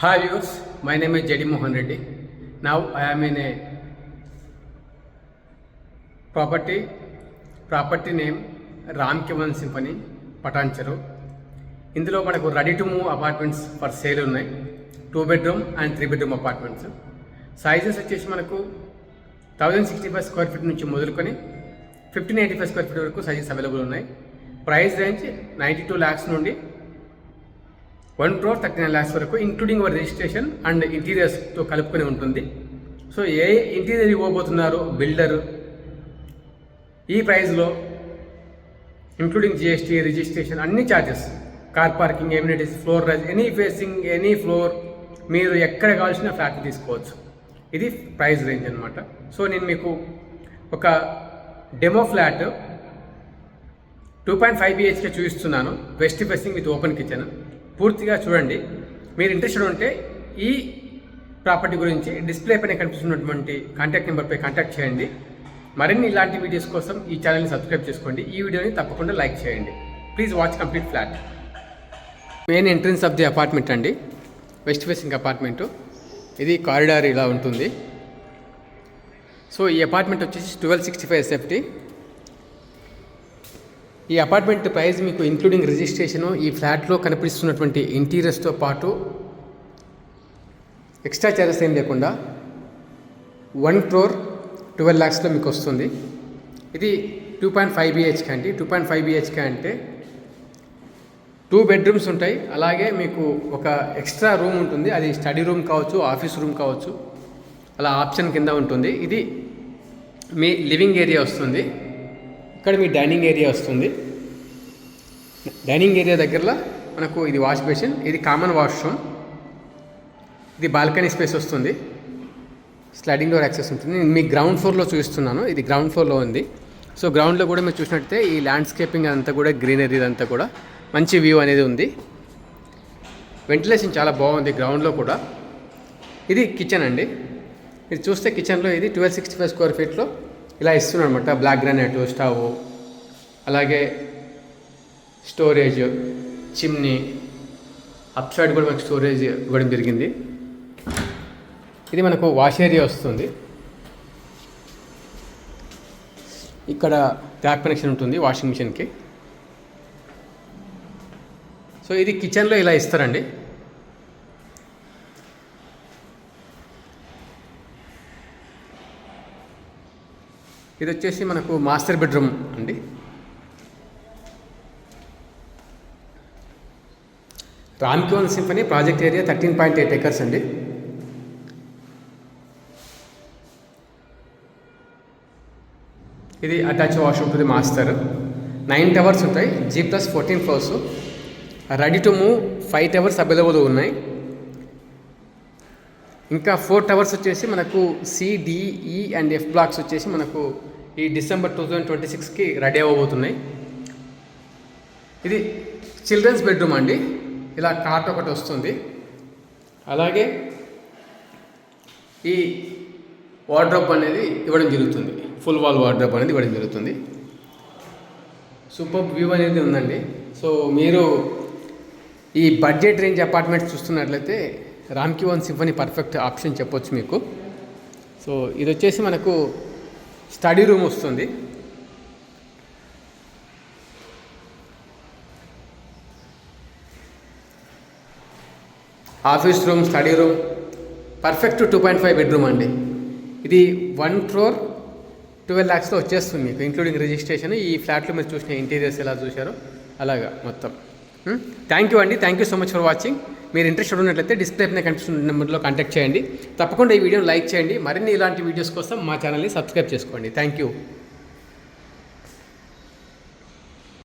Hi viewers, my name is JD Mohan Reddy. Now I am in a property name Ramkivan Symphony, Patancheru. ఇందులో మనకు ready to move apartments for sale ఉన్నాయి. 2 bedroom and 3 bedroom apartments. Sizes వచ్చేసి మనకు 1065 square feet నుంచి మొదలుకొని 1585 square feet వరకు sizes available ఉన్నాయి. Price range 92 lakhs నుండి 1,39 lakhs వరకు ఇంక్లూడింగ్ అవర్ రిజిస్ట్రేషన్ అండ్ ఇంటీరియర్స్తో కలుపుకొని ఉంటుంది. సో ఏ ఇంటీరియర్ ఇవ్వబోతున్నారు బిల్డర్ ఈ ప్రైస్లో ఇంక్లూడింగ్ జిఎస్టీ, రిజిస్ట్రేషన్, అన్ని charges, car parking, amenities, floor rise, any facing, any floor, మీరు ఎక్కడ కావాల్సిన ఫ్లాట్ తీసుకోవచ్చు. ఇది ప్రైస్ రేంజ్ అనమాట. సో నేను మీకు ఒక డెమో ఫ్లాట్ 2.5 BHK చూపిస్తున్నాను. West facing with open kitchen. పూర్తిగా చూడండి. మీరు ఇంట్రెస్టెడ్ ఉంటే ఈ ప్రాపర్టీ గురించి డిస్ప్లే పైన కనిపిస్తున్నటువంటి కాంటాక్ట్ నెంబర్పై కాంటాక్ట్ చేయండి. మరిన్ని ఇలాంటి వీడియోస్ కోసం ఈ ఛానల్ని సబ్స్క్రైబ్ చేసుకోండి. ఈ వీడియోని తప్పకుండా లైక్ చేయండి. Please watch complete flat. Main entrance of the apartment అండి, వెస్ట్ ఫేసింగ్ అపార్ట్మెంటు. ఇది కారిడార్ ఇలా ఉంటుంది. సో ఈ అపార్ట్మెంట్ వచ్చేసి 1265 SFT. ఈ అపార్ట్మెంట్ ప్రైస్ మీకు ఇంక్లూడింగ్ రిజిస్ట్రేషను, ఈ ఫ్లాట్లో కనిపిస్తున్నటువంటి ఇంటీరియర్స్తో పాటు ఎక్స్ట్రా చార్జెస్ ఏం లేకుండా 1,12 lakhsలో మీకు వస్తుంది. ఇది 2.5 BHK అండి. 2.5 BHK అంటే 2 bedrooms ఉంటాయి. అలాగే మీకు ఒక ఎక్స్ట్రా రూమ్ ఉంటుంది. అది స్టడీ రూమ్ కావచ్చు, ఆఫీస్ రూమ్ కావచ్చు, అలా ఆప్షన్ కింద ఉంటుంది. ఇది మీ లివింగ్ ఏరియా వస్తుంది. ఇక్కడ మీ డైనింగ్ ఏరియా వస్తుంది. డైనింగ్ ఏరియా దగ్గరలో మనకు ఇది వాష్ బేసిన్, ఇది కామన్ వాష్రూమ్, ఇది బాల్కనీ స్పేస్ వస్తుంది. స్లైడింగ్ డోర్ యాక్సెస్ ఉంటుంది. నేను మీ గ్రౌండ్ ఫ్లోర్లో చూపిస్తున్నాను. ఇది గ్రౌండ్ ఫ్లోర్లో ఉంది. సో గ్రౌండ్లో కూడా మీరు చూసినట్టయితే ఈ ల్యాండ్స్కేపింగ్ అంతా కూడా గ్రీనరీ అంతా కూడా మంచి వ్యూ అనేది ఉంది. వెంటిలేషన్ చాలా బాగుంది గ్రౌండ్లో కూడా. ఇది కిచెన్ అండి. ఇది చూస్తే కిచెన్లో ఇది 1265 స్క్వేర్ ఫీట్లో ఇలా ఇస్తున్నాను అనమాట. బ్లాక్ గ్రానైట్ స్టవ్, అలాగే స్టోరేజ్, చిమ్నీ, అప్ సైడ్ కూడా మనకు స్టోరేజ్ ఇవ్వడం జరిగింది. ఇది మనకు వాష్ ఏరియా వస్తుంది. ఇక్కడ ట్యాప్ కనెక్షన్ ఉంటుంది వాషింగ్ మిషన్కి. సో ఇది కిచెన్లో ఇలా ఇస్తారండి. ఇది వచ్చేసి మనకు మాస్టర్ బెడ్రూమ్ అండి. రామ్కివన్ సింఫనీ ప్రాజెక్ట్ ఏరియా 13.8 acres అండి. ఇది అటాచ్ వాష్రూమ్ ఉంటుంది. మాస్టర్ 9 towers ఉంటాయి. G+14 floors. Ready to move 5 towers available ఉన్నాయి. ఇంకా 4 towers వచ్చేసి మనకు C, D, E and F blocks వచ్చేసి మనకు ఈ డిసెంబర్ 2026కి రెడీ అవ్వబోతున్నాయి. ఇది చిల్డ్రన్స్ బెడ్రూమ్ అండి. ఇలా కాట్ ఒకటి వస్తుంది. అలాగే ఈ వార్డ్రోబ్ అనేది ఇవ్వడం జరుగుతుంది. ఫుల్ వాల్ వార్డ్రోబ్ అనేది ఇవ్వడం జరుగుతుంది. సూపర్ వ్యూ అనేది ఉందండి. సో మీరు ఈ బడ్జెట్ రేంజ్ అపార్ట్మెంట్స్ చూస్తున్నట్లయితే రామ్కివన్ సింఫనీ పర్ఫెక్ట్ ఆప్షన్ చెప్పొచ్చు మీకు. సో ఇది వచ్చేసి మనకు స్టడీ రూమ్ వస్తుంది. Office room, study room, perfect 2.5 bedroom అండి. ఇది 1,12 lakhsలో వచ్చేస్తుంది మీకు ఇంక్లూడింగ్ రిజిస్ట్రేషన్. ఈ ఫ్లాట్లో మీరు చూసిన ఇంటీరియర్స్ ఎలా చూశారో అలాగా మొత్తం. థ్యాంక్ యూ అండి. Thank you so much for watching. మీరు ఇంట్రెస్టెడ్ ఉన్నట్లయితే డిస్ప్లే పైన కనిపిస్తున్న నెంబర్లో కాంటాక్ట్ చేయండి. తప్పకుండా ఈ వీడియోని లైక్ చేయండి. మరిన్ని ఇలాంటి వీడియోస్ కోసం మా ఛానల్ని సబ్స్క్రైబ్ చేసుకోండి. Thank you.